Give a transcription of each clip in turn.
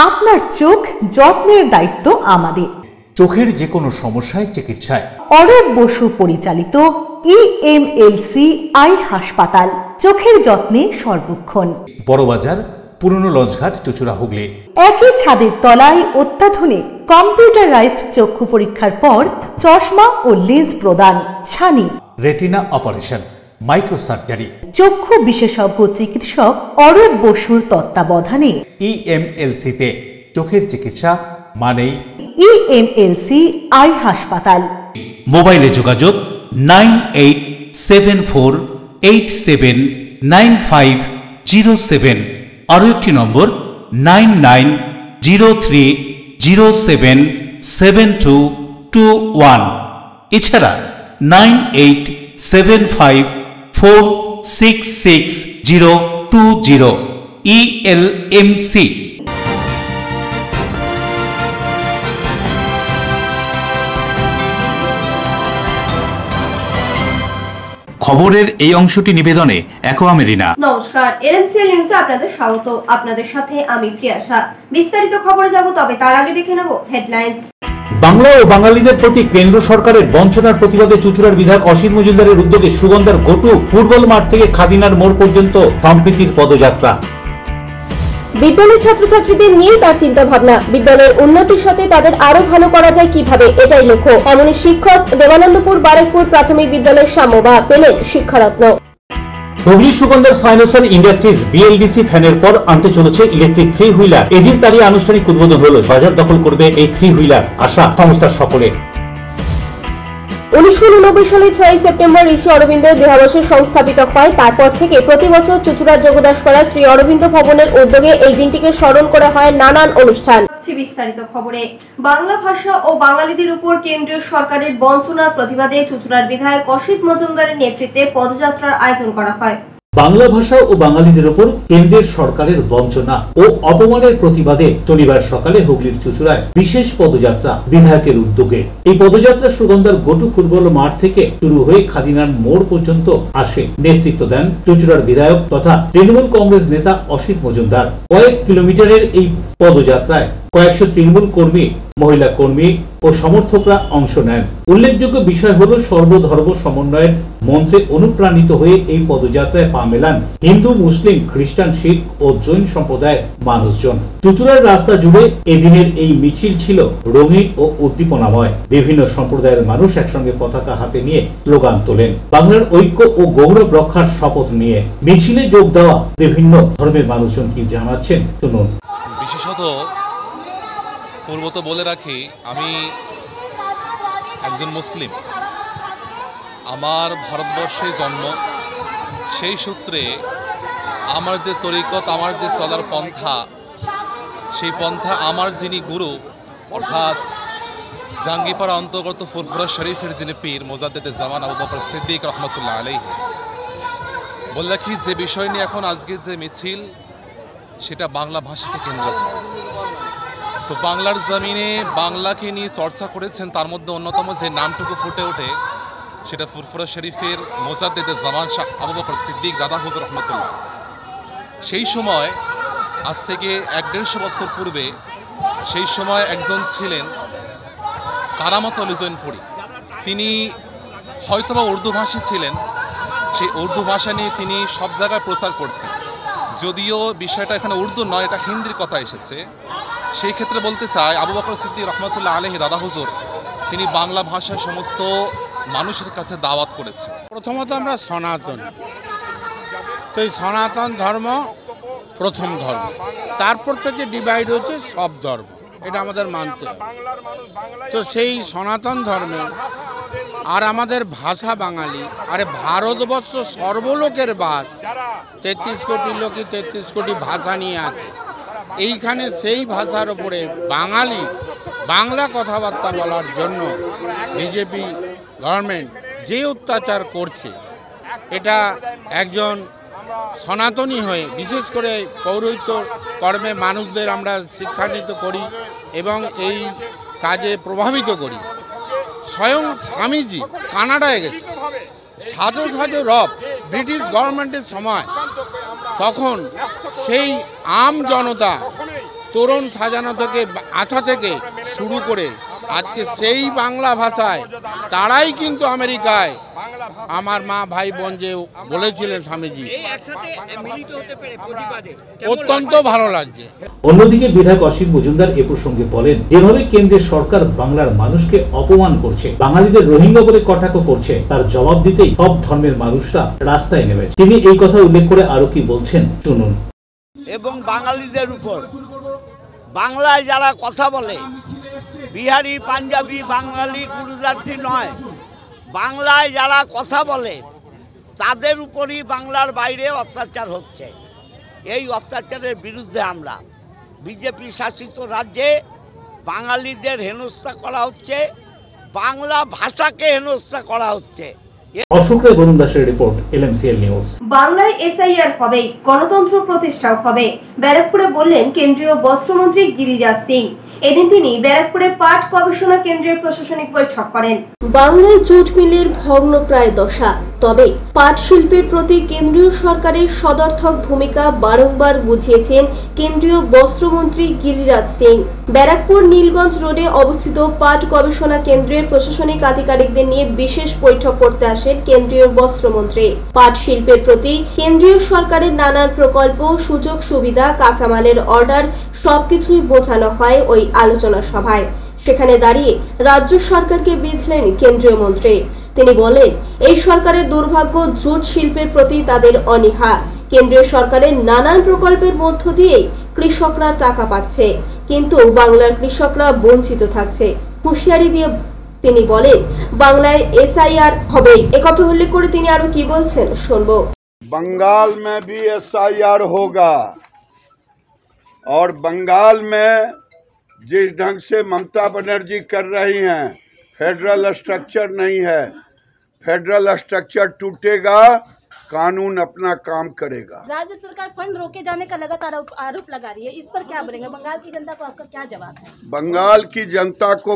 আপনার চোখ যত্নের দায়িত্ব আমাদের। চোখের যে কোনো সমস্যায় চিকিৎসায় অরূপ বসু পরিচালিত EMLC আই হাসপাতাল, চোখের যত্নে সর্বক্ষণ। বড়বাজার, পুরনো লঞ্চঘাট, চুঁচুড়া, হুগলি। একই ছাদের তলায় অত্যাধুনিক কম্পিউটারাইজড চক্ষু পরীক্ষার পর চশমা ও লেন্স প্রদান, ছানি, রেটিনা অপারেশন, মাইক্রোসার্জারি। চক্ষু বিশেষজ্ঞ চিকিৎসক অরূপ বসুর তত্ত্বাবধানে EMLC-তে চোখের চিকিৎসা মানেই EMLC আই হাসপাতাল। মোবাইলে যোগাযোগ 9874879507, আরও একটি নম্বর 9903077221, এছাড়া 9875466020 ELMC। খবরের এই অংশটি নিবেদনে অ্যাকোয়া মেরিনা। নমস্কার, এলএমসিএল নিউজে আপনাদের স্বাগত। আপনাদের সাথে আমি প্রিয়াশা। বিস্তারিত খবরে যাব, তবে তার আগে দেখে নেব হেডলাইন্স। বাংলা ও বাঙালিদের প্রতি কেন্দ্র সরকারের বঞ্চনার প্রতিবাদে চুঁচুড়ার বিধায়ক অসিত মজুমদারের উদ্যোগে সুগন্ধার গটু ফুটবল মাঠ থেকে খাদিনার মোড় পর্যন্ত সম্প্রীতির পদযাত্রা। বিদ্যালয়ের ছাত্রছাত্রীদের নিয়ে তার চিন্তা ভাবনা, বিদ্যালয়ের উন্নতির সাথে তাদের আরো ভালো করা যায় কিভাবে, এটাই লক্ষ্য। এমনই শিক্ষক দেবানন্দপুর বারেকপুর প্রাথমিক বিদ্যালয়ের সাম্যবাদ পেলেন শিক্ষারত্ন। হুগলি সুগন্ধার সাইনোসার ইন্ডাস্ট্রিজ BLDC ফ্যানের পর আনতে চলেছে ইলেকট্রিক 3 হুইলার। এদিন তারই আনুষ্ঠানিক উদ্বোধন হলো। বাজার দখল করবে এই 3 হুইলার, আশা সংস্থার সকলে। 1989 সালে 6 সেপ্টেম্বর ঋষি অরবিন্দের দেহাবশেষ সংস্থাপিত হয়। তারপর থেকে প্রতি বছর চুঁচুড়া যোগদাসপাড়া শ্রী অরবিন্দ ভবনের উদ্যোগে এই দিনটিকে স্মরণ করা হয় নানান অনুষ্ঠান। বিস্তারিত খবরে, বাংলা ভাষা ও বাঙালিদের উপর কেন্দ্রীয় সরকারের বঞ্চনার প্রতিবাদে চুঁচুড়ার বিধায়ক অসিত মজুমদারের নেতৃত্বে পদযাত্রার আয়োজন করা হয়। বাংলা ভাষা ও বাঙালিদের উপর কেন্দ্রের সরকারের বঞ্চনা ও অপমানের প্রতিবাদে শনিবার সকালে হুগলির চুঁচুড়ায় বিশেষ পদযাত্রা বিধায়কের উদ্যোগে। এই পদযাত্রা সুগন্ধার গটু ফুটবল মাঠ থেকে শুরু হয়ে খাদিনার মোড় পর্যন্ত আসে। নেতৃত্ব দেন চুঁচুড়ার বিধায়ক তথা তৃণমূল কংগ্রেস নেতা অসিত মজুমদার। কয়েক কিলোমিটারের এই পদযাত্রায় কয়েকশো তৃণমূল কর্মী, মহিলা কর্মী ও সমর্থকরা অংশ নেন। উল্লেখযোগ্য বিষয় হল সর্বধর্ম সমন্বয়ের মন্ত্রে অনুপ্রাণিত হয়ে এই পদযাত্রায় পা মেলান হিন্দু, মুসলিম, খ্রিস্টান, শিখ ও জৈন সম্প্রদায়ের মানুষজন। চুঁচুড়ার রাস্তা জুড়ে এদিনের এই মিছিল ছিল রঙিন ও উদ্দীপনাময়। বিভিন্ন সম্প্রদায়ের মানুষ একসঙ্গে পতাকা হাতে নিয়ে স্লোগান তোলেন, বাংলার ঐক্য ও গৌরব রক্ষার শপথ নিয়ে। মিছিলে যোগ দেওয়া বিভিন্ন ধর্মের মানুষজন কি জানাচ্ছেন শুনুন। বিশেষত পূর্বত বলে রাখি, আমি একজন মুসলিম। আমার ভারতবর্ষে জন্ম। সেই সূত্রে আমার যে তরিকত, আমার যে চলার পন্থা, সেই পন্থা আমার যিনি গুরু অর্থাৎ জাঙ্গিপাড়া অন্তর্গত ফুরফুরা শরীফের যিনি পীর মোজাদ্দেদে জামান আবু বকর সিদ্দিক রহমতুল্লাহ আলাইহি, বলে রাখি যে বিষয় নিয়ে এখন আজকে যে মিছিল, সেটা বাংলা ভাষাকে কেন্দ্র করে। তো বাংলার জমিনে বাংলাকে নিয়ে চর্চা করেছেন, তার মধ্যে অন্যতম যে নামটুকু ফুটে ওঠে সেটা ফুরফুরা শরীফের মোজাদ্দেদে জামান শাহ আবু বকর সিদ্দিক দাদা হুজুর রহমতুল্লাহ। সেই সময় আজ থেকে 1-150 বছর পূর্বে সেই সময় একজন ছিলেন কারামত আলী জৈনপুরী। তিনি হয়তোবা উর্দু ভাষী ছিলেন। সেই উর্দু ভাষা নিয়ে তিনি সব জায়গায় প্রচার করতেন। যদিও বিষয়টা এখানে উর্দু নয়, এটা হিন্দির কথা এসেছে। সেই ক্ষেত্রে বলতে চাই, আবু বকর সিদ্দিক রহমতুল্লাহ আলাইহি দাদা হুজুর তিনি বাংলা ভাষায় সমস্ত মানুষের কাছে দাওয়াত করেছেন। প্রথমত আমরা সনাতন, তো এই সনাতন ধর্ম প্রথম ধর্ম, তারপর থেকে ডিভাইড হচ্ছে সব ধর্ম, এটা আমাদের মানতে হবে। তো সেই সনাতন ধর্মে আর আমাদের ভাষা বাঙালি, আরে ভারতবর্ষ সর্বলোকের বাস, 33 কোটি লোকই 33 কোটি ভাষা নিয়ে আছে। এইখানে সেই ভাষার উপরে বাঙালি বাংলা কথাবার্তা বলার জন্য বিজেপি গভর্নমেন্ট যে অত্যাচার করছে, এটা একজন সনাতনী হয়ে বিশেষ করে পৌরোহিত্য কর্মে মানুষদের আমরা শিক্ষান্বিত করি এবং এই কাজে প্রভাবিত করি। স্বয়ং স্বামীজি কানাডায় গেছে, সাজো সাজো রব ব্রিটিশ গভর্নমেন্টের সময়, তখন সেই আম জনতা তোরণ সাজানো থেকে আসা থেকে শুরু করে আজকে সেই বাংলা ভাষায় তারাই কিন্তু আমেরিকায় আমার মা ভাই বোন যে বলেছিলেন স্বামীজি, অত্যন্ত ভালো লাগছে। অন্যদিকে বিধায়ক অসিত মজুমদার এ প্রসঙ্গে বলেন, যেভাবে কেন্দ্রের সরকার বাংলার মানুষকে অপমান করছে, বাঙালিদের রোহিঙ্গা বলে কটাক্ষ করছে, তার জবাব দিতেই সব ধর্মের মানুষরা রাস্তায় নেমেছে। তিনি এই কথা উল্লেখ করে আরো কি বলছেন শুনুন। এবং বাঙালিদের উপর বাংলায় যারা কথা বলে, বিহারি, পাঞ্জাবি, বাঙালি, গুজরাটি নয়, বাংলায় যারা কথা বলে তাদের উপরই বাংলার বাইরে অত্যাচার হচ্ছে। এই অত্যাচারের বিরুদ্ধে আমরা বিজেপি শাসিত রাজ্যে বাঙালিদের হেনস্থা করা হচ্ছে, বাংলা ভাষাকে হেনস্থা করা হচ্ছে। অশোক রায় বরুণ দাসের রিপোর্ট, LMCL নিউজ। বাংলায় SIR হবে, গণতন্ত্র প্রতিষ্ঠাও হবে, ব্যারাকপুরে বললেন কেন্দ্রীয় বস্ত্রমন্ত্রী গিরিরাজ সিং। এদিন তিনি ব্যারাকপুরে পাট গবেষণা কেন্দ্রের প্রশাসনিক বৈঠক করেন। বাংলায় জুট মিলের ভগ্নপ্রায় দশা, তবে পাট শিল্পের প্রতি কেন্দ্রীয় সরকারের সদর্থক ভূমিকা বারংবার বুঝিয়েছেন কেন্দ্রীয় বস্ত্রমন্ত্রী গিরিরাজ সিং। ব্যারাকপুর নীলগঞ্জ রোডে অবস্থিত পাট গবেষণা কেন্দ্রের প্রশাসনিক আধিকারিকদের নিয়ে বিশেষ বৈঠক করতে আসেন কেন্দ্রীয় বস্ত্রমন্ত্রী। পাট শিল্পের প্রতি কেন্দ্রীয় সরকারের নানান প্রকল্প, সুযোগ সুবিধা, কাঁচামালের অর্ডার সবকিছুই বোঝানো হয় ওই আলোচনা সভায়। সেখানে দাঁড়িয়ে রাজ্য সরকারকে বিঁধলেন কেন্দ্রীয় মন্ত্রী। তিনি বলেন, এই সরকারের দুর্ভাগ্য জুট শিল্পের প্রতি তাদের অনীহা। কেন্দ্রীয় সরকারের নানান প্রকল্পের মধ্য দিয়ে কৃষকরা টাকা পাচ্ছে, কিন্তু বাংলার কৃষকরা বঞ্চিত থাকছে। হুঁশিয়ারি দিয়ে তিনি বলেন, বাংলায় SIR হবে। একথা উল্লেখ করে তিনি আরো কি বলছেন শুনবো। बंगाल में भी SIR होगा और बंगाल में जिस ढंग से ममता बनर्जी कर रही हैं, फेडरल स्ट्रक्चर नहीं है। फेडरल स्ट्रक्चर टूटेगा, कानून अपना काम करेगा। राज्य सरकार फंड रोके जाने का लगातार आरोप लगा रही है, इस पर क्या बोलेंगे? बंगाल की जनता को आपका क्या जवाब है? बंगाल की जनता को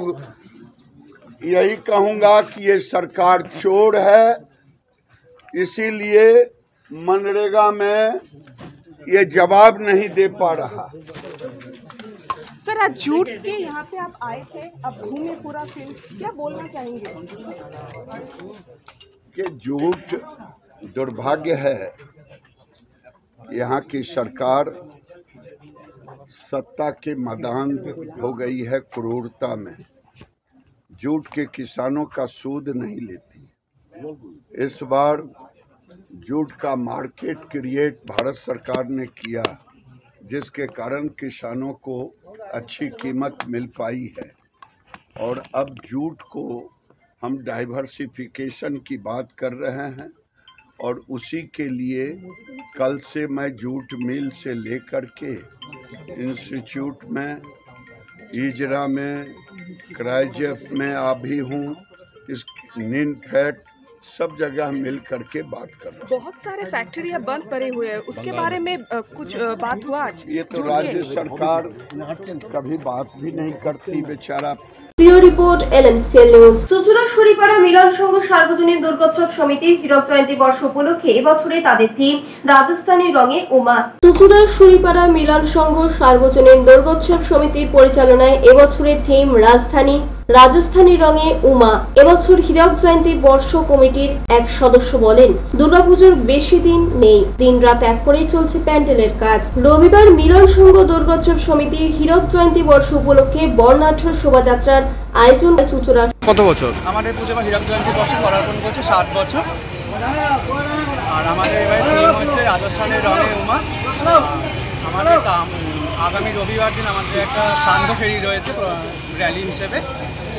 यही कहूंगा कि ये सरकार चोर है, इसीलिए मनरेगा में ये जवाब नहीं दे पा रहा। सर, आज जूट के यहाँ पे आप आए थे, अब घूमे पूरा फील्ड, क्या बोलना चाहेंगे? कि जूट दुर्भाग्य है, यहाँ की सरकार सत्ता के मैदान हो गई है क्रूरता में। जूट के किसानों का सूद नहीं लेती। इस बार जूट का मार्केट क्रिएट भारत सरकार ने किया, जिसके कारण किसानों को अच्छी कीमत मिल पाई है। और अब जूट को हम डाइवर्सिफिकेशन की बात कर रहे हैं और उसी के लिए कल से मैं जूट मिल से लेकर के इंस्टीट्यूट में, इजरा में, क्राइजेफ में अभी हूँ, इस निनफेट सब जगह मिल करके बात कर रहे हैं। बहुत सारे फैक्ट्रियां बंद पड़े हुए हैं, उसके बारे में कुछ बात हुआ आज? ये तो राज्य सरकार कभी बात भी नहीं करती, बेचारा। প্রিয় রিপোর্ট, LMCL নিউজ। চুঁচুড়া শরীপাড়া মিলন সংঘ সার্বজনীন দুর্গোৎসব সমিতির হীরক জয়ন্তী বর্ষ উপলক্ষে এবছরে তাদের থিম রাজস্থানী রঙে উমা। চুঁচুড়া শরীপাড়া মিলন সংঘ সার্বজনীন দুর্গোৎসব সমিতির পরিচালনায় এবছরের থিম রাজস্থানী রঙে উমা। এবছর হীরক জয়ন্তী বর্ষ কমিটির এক সদস্য বলেন, দুর্গাপুজোর বেশি দিন নেই, দিন রাত এক করেই চলছে প্যান্ডেলের কাজ। রবিবার মিলন সংঘ দুর্গোৎসব সমিতির হীরক জয়ন্তী বর্ষ উপলক্ষে বর্ণাঢ্য শোভাযাত্রার আয়োজন চুঁচুড়া। কত বছর আমাদের পুজো বা হীরক জয়ন্তী বর্ষ পদার্পণ করছে? 7 বছর। আর আমাদের এবারে থিম হচ্ছে রাজস্থানের রঙে উমা। আমাদের আগামী রবিবার দিন আমাদের একটা সান্ধ্য ফেরি রয়েছে র্যালি হিসেবে,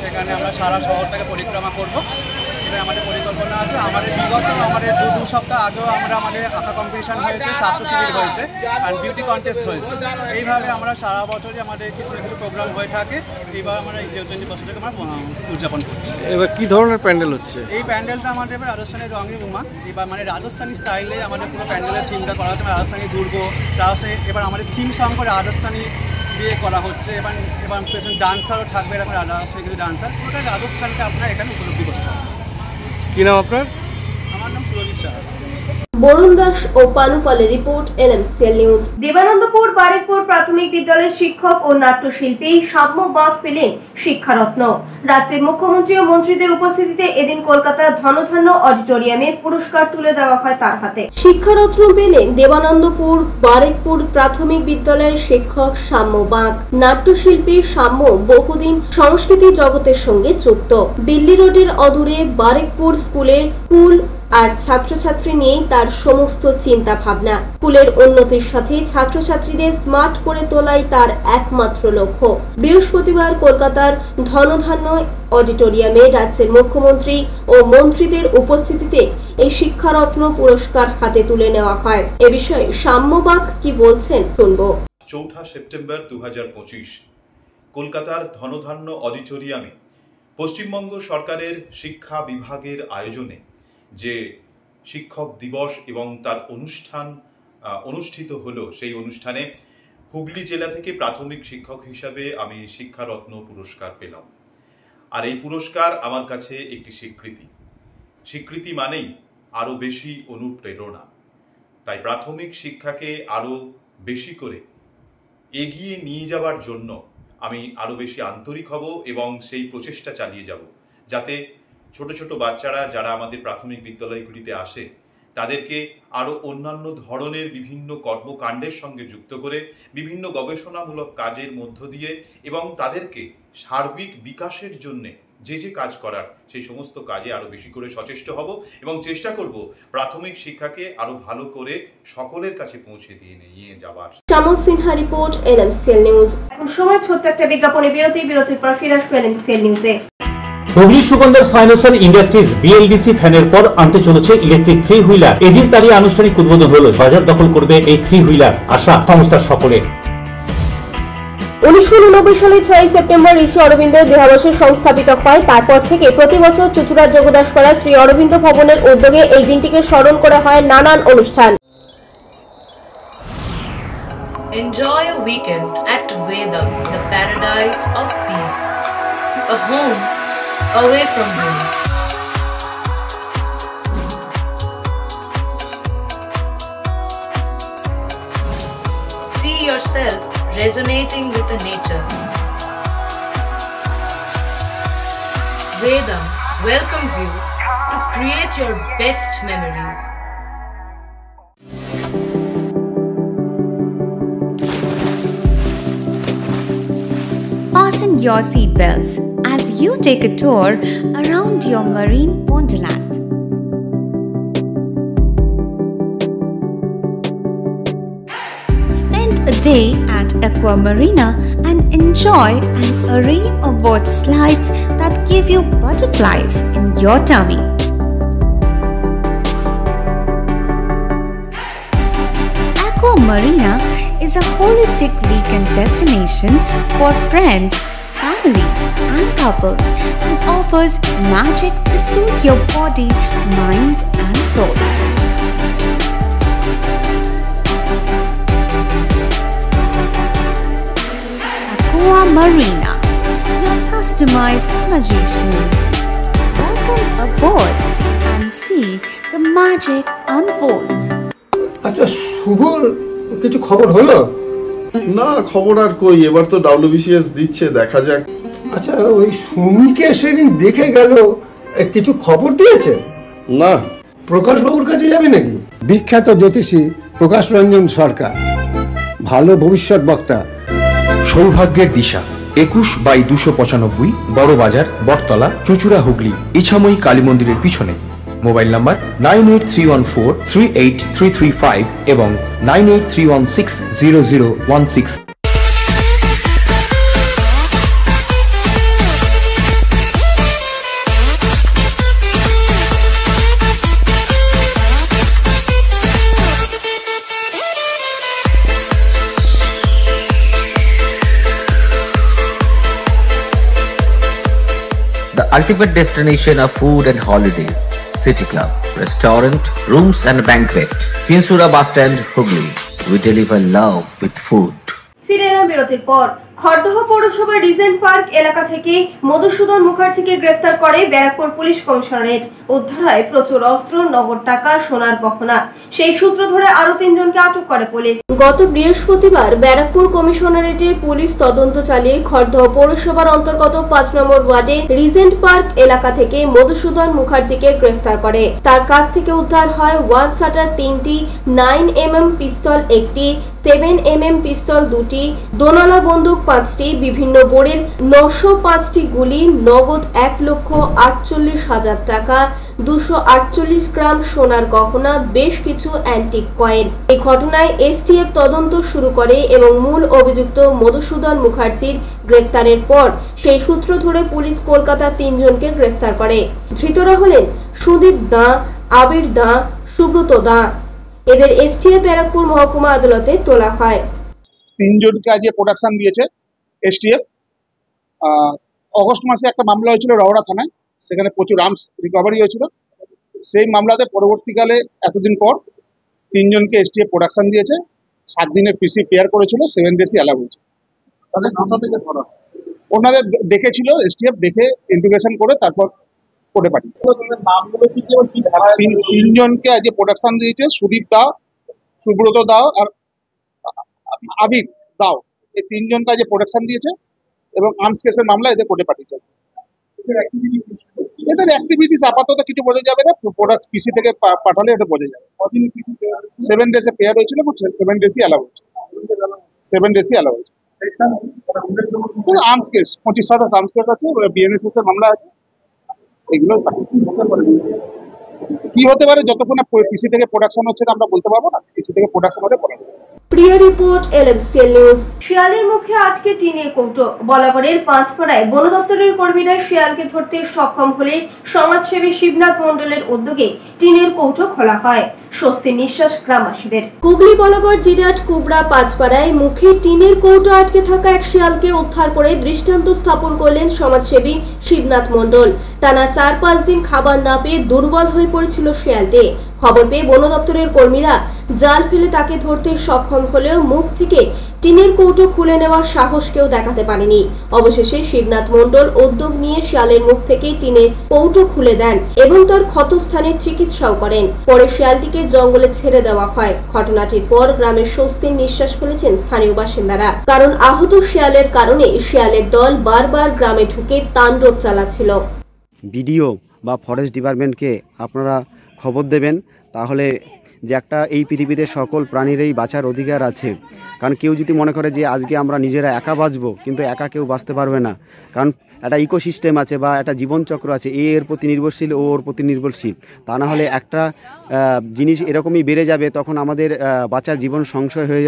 সেখানে আমরা সারা শহরটাকে পরিক্রমা করব, এটাই আমাদের পরিকল্পনা আছে। আমাদের বিগত দু সপ্তাহ আগেও আমাদের আঁকা কম্পিটিশন হয়েছে, স্বাস্থ্য শিবির হয়েছে আর বিউটি কন্টেস্ট হয়েছে। এইভাবে আমরা সারা বছরই আমাদের কিছু না কিছু প্রোগ্রাম হয়ে থাকে। এইবার আমরা এই হীরক জয়ন্তী বর্ষটাকে আমরা উদযাপন করছি। এবার কী ধরনের প্যান্ডেল হচ্ছে? এই প্যান্ডেলটা আমাদের এবার রাজস্থানের রঙে উমা। এবার রাজস্থানী স্টাইলে আমাদের পুরো প্যান্ডেলের থিমটা করা হচ্ছে। রাজস্থানী দুর্গ, এবার আমাদের থিম সং করে রাজস্থানী দিয়ে করা হচ্ছে। এবার পেছনে ডান্সারও থাকবে, এরকম রাজস্থানী কিছু ডান্সার। পুরোটা রাজস্থানকে আপনারা এখানে উপলব্ধি করতে পারবেন। কী নাম আপনার? আমার নাম সুরজিৎ সাহা। বরুণ দাস ও পানুপালের রিপোর্ট, এনএমসিএল নিউজ। দেবানন্দপুর বারেকপুর প্রাথমিক বিদ্যালয়ের শিক্ষক ও নাট্যশিল্পী সাম্যবাদ পেলেন শিক্ষারত্ন। রাজ্যের মুখ্যমন্ত্রী ও মন্ত্রীদের উপস্থিতিতে এদিন কলকাতার ধনধান্য অডিটোরিয়ামে পুরস্কার তুলে দেওয়া হয় তার হাতে। শিক্ষারত্ন পেলেন দেবানন্দপুর বারেকপুর প্রাথমিক বিদ্যালয়ের শিক্ষক সাম্যবাগ। নাট্যশিল্পী সাম্য বহুদিন সংস্কৃতি জগতের সঙ্গে যুক্ত। দিল্লি রোডের অদূরে বারেকপুর স্কুলের স্কুল আর ছাত্রছাত্রী নিয়েই তার সমস্ত চিন্তা ভাবনা। স্কুলের উন্নতির সাথে ছাত্রছাত্রীদের স্মার্ট করে তোলাই তার একমাত্র লক্ষ্য। বৃহস্পতিবার কলকাতার ধনধান্য অডিটোরিয়ামে রাজ্যের মুখ্যমন্ত্রী ও মন্ত্রীদের উপস্থিতিতে এই শিক্ষারত্ন পুরস্কার হাতে তুলে নেওয়া হয়। এ বিষয়ে সাম্যবাগ কি বলছেন শুনবো। 4 সেপ্টেম্বর 2025 কলকাতার ধনধান্য অডিটোরিয়ামে পশ্চিমবঙ্গ সরকারের শিক্ষা বিভাগের আয়োজনে যে শিক্ষক দিবস এবং তার অনুষ্ঠান অনুষ্ঠিত হলো, সেই অনুষ্ঠানে হুগলি জেলা থেকে প্রাথমিক শিক্ষক হিসাবে আমি শিক্ষারত্ন পুরস্কার পেলাম। আর এই পুরস্কার আমার কাছে একটি স্বীকৃতি মানেই আরও বেশি অনুপ্রেরণা। তাই প্রাথমিক শিক্ষাকে আরও বেশি করে এগিয়ে নিয়ে যাওয়ার জন্য আমি আরও বেশি আন্তরিক হব এবং সেই প্রচেষ্টা চালিয়ে যাব, যাতে ছোট ছোট বাচ্চারা যারা আমাদের প্রাথমিক বিদ্যালয়গুলিতে আসে তাদেরকে আরও অন্যান্য ধরনের বিভিন্ন কর্মকাণ্ডের সঙ্গে যুক্ত করে বিভিন্ন গবেষণামূলক কাজের মধ্য দিয়ে এবং তাদেরকে সার্বিক বিকাশের জন্যে যে যে কাজ করার সেই সমস্ত কাজে আরও বেশি করে সচেষ্ট হব এবং চেষ্টা করব প্রাথমিক শিক্ষাকে আরও ভালো করে সকলের কাছে পৌঁছে দিয়ে নিয়ে যাবার। শ্যামল সিনহা রিপোর্ট, এনএমসিএল নিউজ। এখন সময় ছোট্ট একটা বিজ্ঞাপনে বিরতির পর ফিরে আসবো এনএমসিএল নিউজে। হুগলি সুগন্ধার সাইনোসন ইন্ডাস্ট্রিজ বিএলডিসি ফ্যানের পর আনতে চলেছে ইলেকট্রিক 3 হুইলার। এদিন তারই আনুষ্ঠানিক উদ্বোধন হলো। বাজার দখল করবে এই 3 হুইলার, আশা সংস্থার সকলে। 1989 সালে 6 সেপ্টেম্বর ঋষি অরবিন্দের দেহাবশেষ সংস্থাপিত হয়। তারপর থেকে প্রতি বছর চুচুড়া যোগদাসপাড়া শ্রী অরবিন্দ ভবনের উদ্যোগে এই দিনটিকে স্মরণ করা হয় নানান অনুষ্ঠান। Enjoy a weekend at Vedam, the paradise of peace. A home away from home. See yourself resonating with the nature. Vedam welcomes you to create your best memories. Fasten your seatbelts as you take a tour around your marine wonderland. Spend a day at Aqua Marina and enjoy an array of water slides that give you butterflies in your tummy. Aqua Marina is a holistic weekend destination for friends, family and couples and offers magic to soothe your body, mind and soul. Aqua Marina, your customized magician. Welcome aboard and see the magic unfold. আচ্ছা শুভর কিছু খবর হলো? না, খবর আর কই, এবার তো WBCS দিচ্ছে, দেখা যাক। আচ্ছা ওই সুমিকে সেদিন দেখে গেল, কিছু খবর দিয়েছে? না। প্রকাশ বাবুর কাছে যাবে নাকি? বিখ্যাত জ্যোতিষী প্রকাশ রঞ্জন সরকার, ভালো ভবিষ্যৎ বক্তা। সৌভাগ্যের দিশা 21/295 বড় বাজার, বটতলা, চুচুড়া, হুগলি, ইছাময়ী কালী মন্দিরের পিছনে। মোবাইল নাম্বার 9831438335 এবং 9831600016। The ultimate destination of food and holidays. City Club, restaurant, rooms and banquet. Finsura Bus Stand, Hugli. We deliver love with food. ফিরে এলাম বিরতির পর। খড়দহ পৌরসভার রিজেন্ট পার্ক এলাকা থেকে মধুসূদন মুখার্জিকে গ্রেফতার করে ব্যারাকপুর পুলিশ কমিশনারেট। উদ্ধার হয় প্রচুর অস্ত্র, নগদ টাকা, সোনার গহনা। সেই সূত্র ধরে আরো 3 জনকে আটক করে পুলিশ। গত বৃহস্পতিবার ব্যারাকপুর কমিশনারেটের পুলিশ তদন্ত চালিয়ে খড়দহ পৌরসভার অন্তর্গত 5 নম্বর ওয়ার্ডে রিজেন্ট পার্ক এলাকা থেকে মধুসূদন মুখার্জিকে গ্রেফতার করে। তার কাছ থেকে উদ্ধার হয় 1 শাটার 3টি, 9mm পিস্তল 1টি, 7mm পিস্তল 2টি, দোনলা বন্দুক 5টি, বিভিন্ন বোরের 905টি গুলি, নগদ 1,48,000 টাকা, 248 গ্রাম সোনার গহনা, বেশ কিছু অ্যান্টিক কয়েন। এই ঘটনায় এসটিএফ তদন্ত শুরু করে এবং মূল অভিযুক্ত মধুসূদন মুখার্জির গ্রেফতারের পর সেই সূত্র ধরে পুলিশ কলকাতা 3 জনকে গ্রেফতার করে। ধৃতরা হলেন সুদীপ দা, আবির দা, সুব্রত দা। এদের এসটিএফ ব্যারাকপুর মহকুমা আদালতে তোলা হয়। 3 জনকে আজ প্রোডাকশন দিয়েছে এসটিএফ। অগস্ট মাসে একটা মামলা হয়েছিল রওড়া থানায়, সেখানে প্রচুর আর্মস রিকভারি হয়েছিল। সেই মামলাতে পরবর্তীকালে এতদিন পর 3 জনকে এসটিএফ প্রোডাকশন দিয়েছে। 7 দিনের পিসি পেয়ার করেছিল, 7 ডেজই অ্যালাউ হয়েছে। তাদের কোথা থেকে ধরা? ওনাদের দেখেছিল এসটিএফ, দেখে ইন্টিগ্রেশন করে তারপর কোর্টে পাঠিয়ে। 3 জনকে আজ প্রোডাকশন দিয়েছে, সুদীপ দাও, সুব্রত দাও আর আবির দাও। এই 3 জনকে আজ প্রোডাকশন দিয়েছে এবং আর্মস কেসের মামলা এদের কোর্টে পাঠিয়েছে। এদের অ্যাক্টিভিটিস আপাতত কিছু বোঝা যাবে না, প্রোডাক্ট পিসি থেকে পাঠালে এটা বোঝা যাবে। 7 ডেজে পেয়ার হয়েছিল, 7 ডেজই অ্যালাউ হয়েছে। 7 ডেজই অ্যালাউ হয়েছে। আর্মস কেস 25 আর্মস কেস আছে, বিএনএসএস এর মামলা আছে। এগুলো কি হতে পারে যতক্ষণ পিসি থেকে প্রোডাকশন হচ্ছে আমরা বলতে পারবো না। পিসি থেকে প্রোডাকশন হলে পড়া যাবে। প্রিয় রিপোর্ট এলএমসিএল নিউজ। শিয়ালের মুখে আজকে টিনের কৌটো। বলাগড়ের 5 পাড়ায় বন দপ্তরের কর্মীরা শিয়ালকে ধরতে সক্ষম হলে সমাজসেবী শিবনাথ মণ্ডলের উদ্যোগে টিনের কৌটো খোলা হয়। স্বস্তির নিঃশ্বাস গ্রামবাসীদের। হুগলি বলাগড় জিরাট কুবড়া 5 পাড়ায় মুখে টিনের কৌটো আটকে থাকা এক শিয়ালকে উদ্ধার করে দৃষ্টান্ত স্থাপন করলেন সমাজসেবী শিবনাথ মণ্ডল। টানা 4-5 দিন খাবার না পেয়ে দুর্বল হয়ে পড়েছিল শিয়ালটি। খবর পেয়ে বন দপ্তরের কর্মীরা জাল ফেলে তাকে ধরতে সক্ষম হলেও মুখ থেকে টিনের কৌটো খুলে নেওয়ার সাহস কেউ দেখাতে পারেনি। অবশেষে শিবনাথ মণ্ডল উদ্যোগ নিয়ে শিয়ালের মুখ থেকে টিনের কৌটো খুলে দেন এবং তার ক্ষতস্থানে চিকিৎসাও করেন। পরে শিয়ালটিকে জঙ্গলে ছেড়ে দেওয়া হয়। ঘটনাটির পর গ্রামের স্বস্তির নিঃশ্বাস ফেলেছেন স্থানীয় বাসিন্দারা, কারণ আহত শিয়ালের কারণে শিয়ালের দল বারবার গ্রামে ঢুকে তাণ্ডব চালাচ্ছিল। বিডিও বা ফরেস্ট ডিপার্টমেন্টকে আপনারা খবর দেবেন, তাহলে যে একটা এই পৃথিবীতে সকল প্রাণীরই বাঁচার অধিকার আছে। কারণ কেউ যদি মনে করে যে আজকে আমরা নিজেরা একা বাঁচবো, কিন্তু একা কেউ বাঁচতে পারবে না। কারণ একটা ইকোসিস্টেম আছে বা একটা জীবনচক্র আছে, এর প্রতি নির্ভরশীল, ও ওর প্রতি নির্ভরশীল। তা না হলে একটা জিনিস এরকমই বেড়ে যাবে, তখন আমাদের বাঁচার জীবন সংশয় হয়ে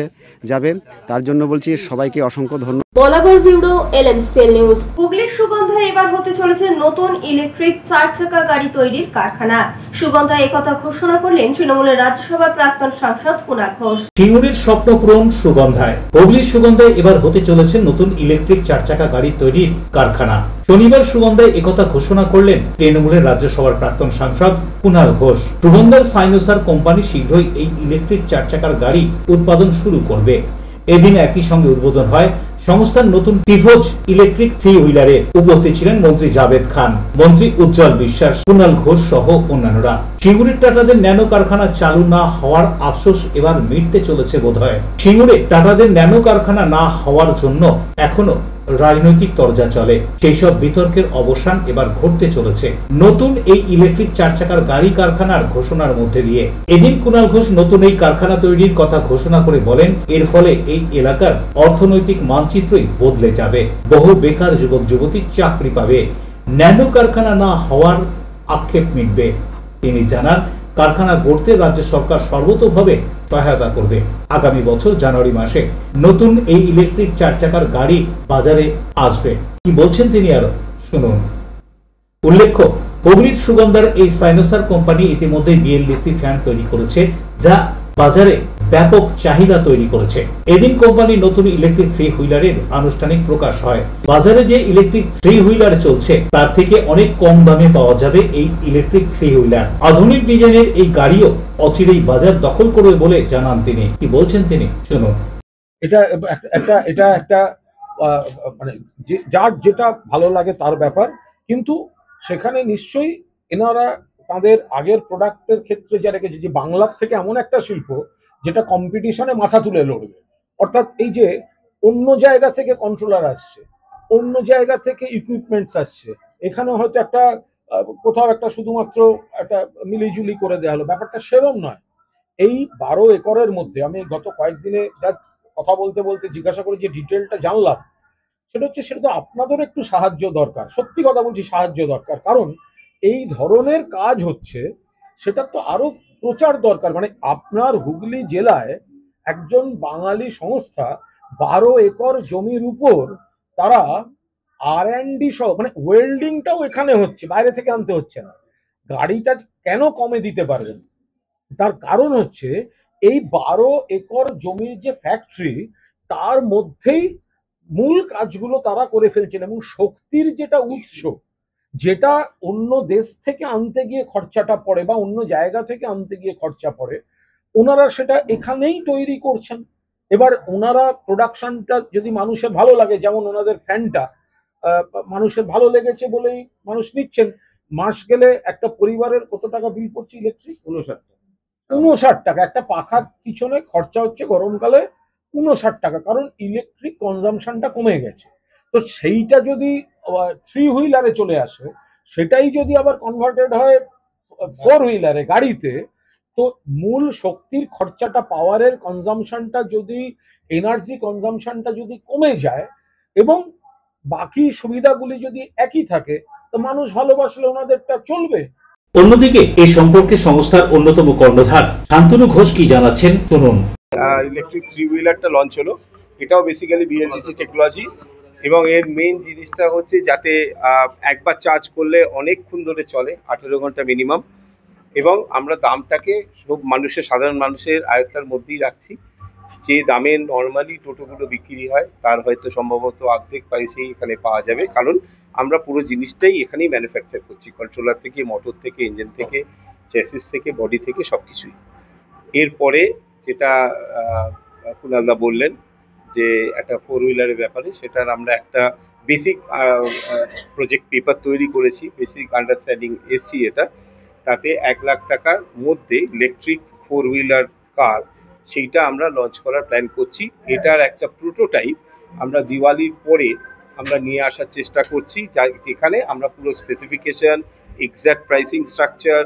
যাবে। তার জন্য বলছি সবাইকে অসংখ্য ধন্যবাদ। Balagarh bureau LMCL news. হুগলির সুগন্ধায় এবার হতে চলেছে নতুন ইলেকট্রিক 4 চাকা গাড়ি তৈরির কারখানা। সুগন্ধায় একথা ঘোষণা করলেন তৃণমূলের রাজ্যসভার প্রাক্তন সাংসদ কুণাল ঘোষ। সিঙ্গুরের স্বপ্ন পূরণ সুগন্ধায়। হুগলির সুগন্ধায় এবার হতে চলেছে নতুন ইলেকট্রিক 4 চাকা গাড়ি তৈরির কারখানা। শনিবার সুগন্ধায় একথা ঘোষণা করলেন তৃণমূলের রাজ্যসভার প্রাক্তন সাংসদ কুণাল ঘোষ। সুগন্ধার সাইনোসার কোম্পানি শীঘ্রই এই ইলেকট্রিক 4 চাকার গাড়ি উৎপাদন শুরু করবে। এদিন একই সঙ্গে উদ্বোধন হয় সংস্থার নতুন টিভোজ ইলেকট্রিক 3 হুইলারে। উপস্থিত ছিলেন মন্ত্রী জাভেদ খান, মন্ত্রী উজ্জ্বল বিশ্বাস, কুণাল ঘোষ সহ অন্যান্যরা। সিঙ্গুরের টাটাদের ন্যানো কারখানা চালু না হওয়ার আফসোস এবার মিটতে চলেছে বোধহয়। সিঙ্গুরে টাটাদের ন্যানো কারখানা না হওয়ার জন্য এখনো রাজনৈতিক তরজা চলে। সেই সব বিতর্কের অবসান এবার ঘটতে চলেছে নতুন এই ইলেকট্রিক 4 চাকার গাড়ি কারখানার ঘোষণার মধ্যে দিয়ে। এদিন কুণাল ঘোষ নতুন এই কারখানা তৈরির কথা ঘোষণা করে বলেন, এর ফলে এই এলাকার অর্থনৈতিক মানচিত্রই বদলে যাবে। বহু বেকার যুবক যুবতী চাকরি পাবে। ন্যানো কারখানা না হওয়ার আক্ষেপ মিটবে। তিনি জানান, কারখানা গড়তে রাজ্য সরকার সর্বতোভাবে সহায়তা করবে। আগামী বছর জানুয়ারি মাসে নতুন এই ইলেকট্রিক 4 চাকার গাড়ি বাজারে আসবে। কি বলছেন তিনি আরো শুনুন। উল্লেখ্য, হুগলির সুগন্ধার এই সাইনোসার কোম্পানি ইতিমধ্যে বিএলডিসি ফ্যান তৈরি করেছে, যা বাজারে ব্যাপক চাহিদা তৈরি করেছে। এদিন কোম্পানির নতুন ইলেকট্রিক 3 হুইলারের আনুষ্ঠানিক প্রকাশ হয়। বাজারে যে ইলেকট্রিক 3 হুইলার চলছে তার থেকে অনেক কম দামে পাওয়া যাবে এই ইলেকট্রিক 3 হুইলার। আধুনিক ডিজাইনের এই গাড়িও অচিরেই বাজার দখল করবে বলে জানান তিনি। কি বলছেন তিনি শুনুন। এটা একটা মানে যার যেটা ভালো লাগে তার ব্যাপার, কিন্তু সেখানে নিশ্চয়ই এনারা তাদের আগের প্রোডাক্টের ক্ষেত্রে যা রেখেছে যে বাংলার থেকে এমন একটা শিল্প যেটা কম্পিটিশনে মাথা তুলে লড়বে, অর্থাৎ এই যে অন্য জায়গা থেকে কন্ট্রোলার আসছে, অন্য জায়গা থেকে ইকুইপমেন্টস আসছে, এখানে হয়তো একটা কোথাও একটা শুধুমাত্র একটা মিলিজুলি করে দেওয়া হলো, ব্যাপারটা সেরম নয়। এই 12 একরের মধ্যে আমি গত কয়েকদিনে যা কথা বলতে বলতে জিজ্ঞাসা করে যে ডিটেলটা জানলাম, সেটা হচ্ছে সেটা তো আপনাদের একটু সাহায্য দরকার, সত্যি কথা বলছি সাহায্য দরকার, কারণ এই ধরনের কাজ হচ্ছে সেটা তো আরো প্রচার দরকার। মানে আপনার হুগলি জেলায় একজন বাঙালি সংস্থা 12 একর জমির উপর তারা R&D সহ, মানে ওয়েল্ডিংটাও এখানে হচ্ছে, বাইরে থেকে আনতে হচ্ছে না। গাড়িটা কেন কমে দিতে পারবেন? তার কারণ হচ্ছে এই 12 একর জমির যে ফ্যাক্টরি, তার মধ্যেই মূল কাজগুলো তারা করে ফেলছেন, এবং শক্তির যেটা উৎস, যেটা অন্য দেশ থেকে আনতে গিয়ে খরচাটা পড়ে বা অন্য জায়গা থেকে আনতে গিয়ে খরচা পড়ে, ওনারা সেটা এখানেই তৈরি করছেন। এবার ওনারা প্রোডাকশনটা যদি মানুষের ভালো লাগে, যেমন ওনাদের ফ্যানটা মানুষের ভালো লেগেছে বলেই মানুষ নিচ্ছেন। মাস গেলে একটা পরিবারের কত টাকা বিল পড়ছে ইলেকট্রিক? 59 টাকা। একটা পাখার পিছনে খরচা হচ্ছে গরমকালে 59 টাকা, কারণ ইলেকট্রিক কনজামশনটা কমে গেছে। তো সেইটা যদি 3 হুইলারে চলে আসে, সেটাই যদি আবার কনভার্টেড হয় 4 হুইলারে, গাড়িতে, তো মূল শক্তির খরচাটা, পাওয়ারের কনজামশনটা যদি, এনার্জি কনজামশনটা যদি কমে যায় এবং বাকি সুবিধাগুলি যদি একই থাকে, তো মানুষ ভালোবাসলে ওনাদেরটা চলবে। অন্যদিকে এই সম্পর্কে সংস্থার অন্যতম কর্ণধার শান্তনু ঘোষ কি জানাচ্ছেন শুনুন। ইলেকট্রিক 3 হুইলারটা লঞ্চ হলো, এটাও বেসিক্যালি BLDC টেকনোলজি, এবং এর মেইন জিনিসটা হচ্ছে যাতে একবার চার্জ করলে অনেকক্ষণ ধরে চলে, 18 ঘন্টা মিনিমাম, এবং আমরা দামটাকে সব মানুষের, সাধারণ মানুষের আয়ত্তার মধ্যেই রাখছি। যে দামে নর্মালি টোটোগুলো বিক্রি হয় তার হয়তো সম্ভবত অর্ধেক প্রাইসেই এখানে পাওয়া যাবে, কারণ আমরা পুরো জিনিসটাই এখানেই ম্যানুফ্যাকচার করছি, কন্ট্রোলার থেকে, মোটর থেকে, ইঞ্জিন থেকে, চেসিস থেকে, বডি থেকে, সব কিছুই। এরপরে যেটা কুণালদা বললেন যে একটা 4 হুইলারের ব্যাপারে, সেটার আমরা একটা বেসিক প্রজেক্ট পেপার তৈরি করেছি, বেসিক আন্ডারস্ট্যান্ডিং এসছি এটা, তাতে 1 লাখ টাকার মধ্যে ইলেকট্রিক 4 হুইলার কার, সেইটা আমরা লঞ্চ করার প্ল্যান করছি। এটার একটা প্রোটোটাইপ আমরা দিওয়ালির পরে আমরা নিয়ে আসার চেষ্টা করছি, যেখানে আমরা পুরো specification, exact pricing structure,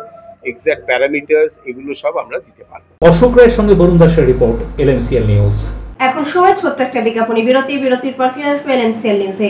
exact parameters, এগুলো সব আমরা দিতে পারবো। অশোক রায়ের সঙ্গে বরুণ দাসের রিপোর্ট, LMCL নিউজ। এখন সময় ছোট্ট একটা বিজ্ঞাপনী বিরতি, বিরতির পর ফিরে আসবে LMCL নিউজে।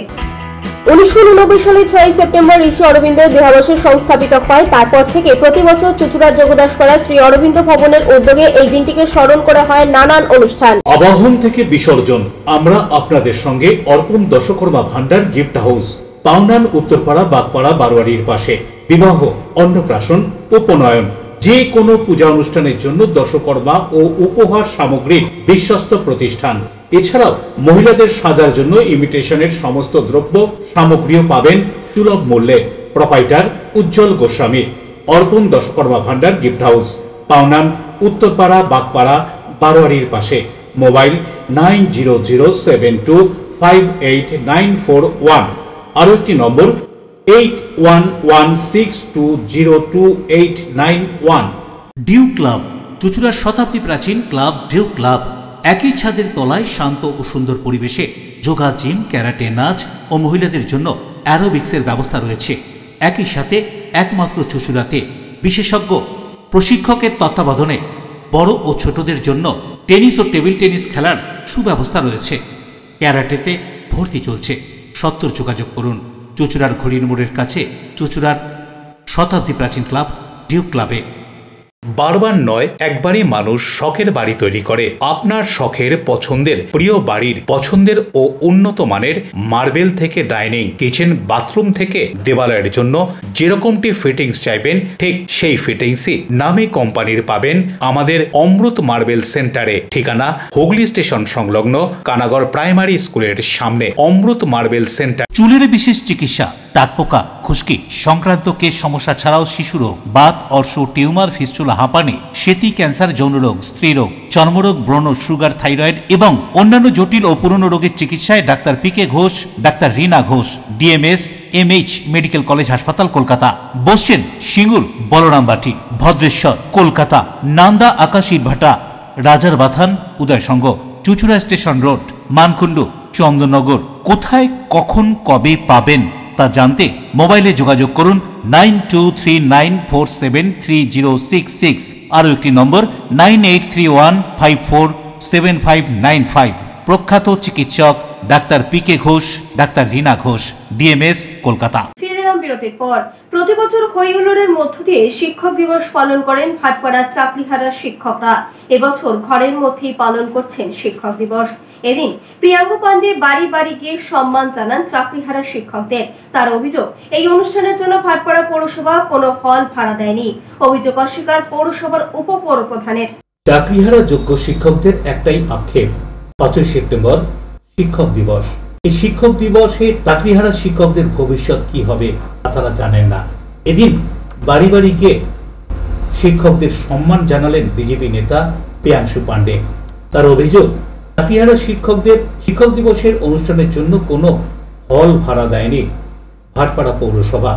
1989 সালের 6 সেপ্টেম্বর ঋষি অরবিন্দের দেহাবশেষ সংস্থাপিত হয়। তারপর থেকে প্রতি বছর চুঁচুড়ার যোগদাসপাড়া শ্রী অরবিন্দ ভবনের উদ্যোগে এই দিনটিকে স্মরণ করা হয় নানান অনুষ্ঠান। আবাহন থেকে বিসর্জন, আমরা আপনাদের সঙ্গে অর্পণ দশকর্মা ভান্ডার গিফট হাউস, পাওনান, উত্তরপাড়া, বাগপাড়া, বারোয়ারির পাশে। বিবাহ, অন্নপ্রাশন, উপনয়ন, যে কোনো পূজা অনুষ্ঠানের জন্য দশকর্মা ও উপহার সামগ্রীর বিশ্বস্ত প্রতিষ্ঠান। এছাড়াও মহিলাদের সাজার জন্য ইমিটেশনের সমস্ত দ্রব্য সামগ্রীও পাবেন সুলভ মূল্যে। প্রোপাইটার উজ্জ্বল গোস্বামী। অর্পণ দশকর্মা ভান্ডার গিফট হাউস, পাওনান, উত্তরপাড়া, বাগপাড়া, বারোয়ারির পাশে। মোবাইল 9007258941। আরো একটি নম্বর 8116202891। ডিউ ক্লাব, চুঁচুড়ার শতাব্দী প্রাচীন ক্লাব ডিউ ক্লাব। একই ছাদের তলায় শান্ত ও সুন্দর পরিবেশে যোগা, জিম, ক্যারাটে, নাচ ও মহিলাদের জন্য অ্যারোবিক্সের ব্যবস্থা রয়েছে। একই সাথে একমাত্র চুঁচুড়াতে বিশেষজ্ঞ প্রশিক্ষকের তত্ত্বাবধানে বড় ও ছোটদের জন্য টেনিস ও টেবিল টেনিস খেলার সুব্যবস্থা রয়েছে। ক্যারাটেতে ভর্তি চলছে। সত্তর যোগাযোগ করুন চুঁচুড়ার ঘড়ির মোড়ের কাছে চুঁচুড়ার শতাব্দী প্রাচীন ক্লাব ডিউ ক্লাবে। বারবার নয়, একবারই মানুষ শখের বাড়ি তৈরি করে। আপনার শখের পছন্দের প্রিয় বাড়ির পছন্দের ও উন্নত মানের মার্বেল থেকে ডাইনিং, কিচেন, বাথরুম থেকে দেওয়ালের জন্য যেরকমটি ফিটিংস চাইবেন, ঠিক সেই ফিটিংসই নামী কোম্পানির পাবেন আমাদের অমৃত মার্বেল সেন্টারে। ঠিকানা হুগলি স্টেশন সংলগ্ন কানাগড় প্রাইমারি স্কুলের সামনে। অমৃত মার্বেল সেন্টার। চুলের বিশেষ চিকিৎসা, টাকপোকা, খুশকি সংক্রান্ত কেস সমস্যা ছাড়াও শিশুরোগ, বাত, অর্শ, টিউমার, ফিস্টুলা, হাঁপানি, সেতি, ক্যান্সার, যৌনরোগ, স্ত্রীরোগ, চর্মরোগ, ব্রণ, সুগার, থাইরয়েড এবং অন্যান্য জটিল ও পুরনো রোগের চিকিৎসায় ডাক্তার পিকে ঘোষ, ডাক্তার Rina Ghosh, DMS MH medical college হাসপাতাল, কলকাতা। বসছেন সিঙ্গুর, বলরামবাটি, ভদ্রেশ্বর, কলকাতা, নান্দা, আকাশীরভাটা, রাজার বাথান, উদয়সঙ্গ, চুচুড়া স্টেশন রোড, মানকুণ্ডু, চন্দননগর। কোথায়, কখন, কবে পাবেন তা জানতে মোবাইলে যোগাযোগ করুন 9239473066, আরও একটি নম্বর 9831547595। প্রখ্যাত চিকিৎসক ডাক্তার পিকে ঘোষ, ডাক্তার রীনা ঘোষ, ডিএমএস, কলকাতা। ফিরে এলাম বিরতির পর। প্রতি বছর হই হুল্লোড়ের মধ্য দিয়ে শিক্ষক দিবস পালন করেন ভাটপাড়ার চাকরিহারা শিক্ষকরা। এবছর ঘরের মধ্যেই পালন করছেন শিক্ষক দিবস। এদিন প্রিয়াঙ্গ পান্ডে বাড়ি বাড়ি গিয়ে সম্মান জানান চাকরিহারা শিক্ষকদের। তার অভিযোগ, এই অনুষ্ঠানের জন্য ভাটপাড়া পৌরসভা কোনো হল ভাড়া দেয়নি। অভিযোগ অস্বীকার পৌরসভার উপপৌরপ্রধানের। চাকরিহারা যোগ্য শিক্ষকদের একটাই আক্ষেপ, 5ই সেপ্টেম্বর শিক্ষক দিবস। এই শিক্ষক দিবসে চাকরিহারা শিক্ষকদের ভবিষ্যৎ কি হবে তারা জানেন না। এদিন বাড়ি বাড়ি গিয়ে শিক্ষকদের সম্মান জানালেন বিজেপি নেতা প্রিয়াংশু পান্ডে। তার অভিযোগ, চাকরিহারা শিক্ষকদের শিক্ষক দিবসের অনুষ্ঠানের জন্য কোনো হল ভাড়া দেয়নি ভাটপাড়া পৌরসভা।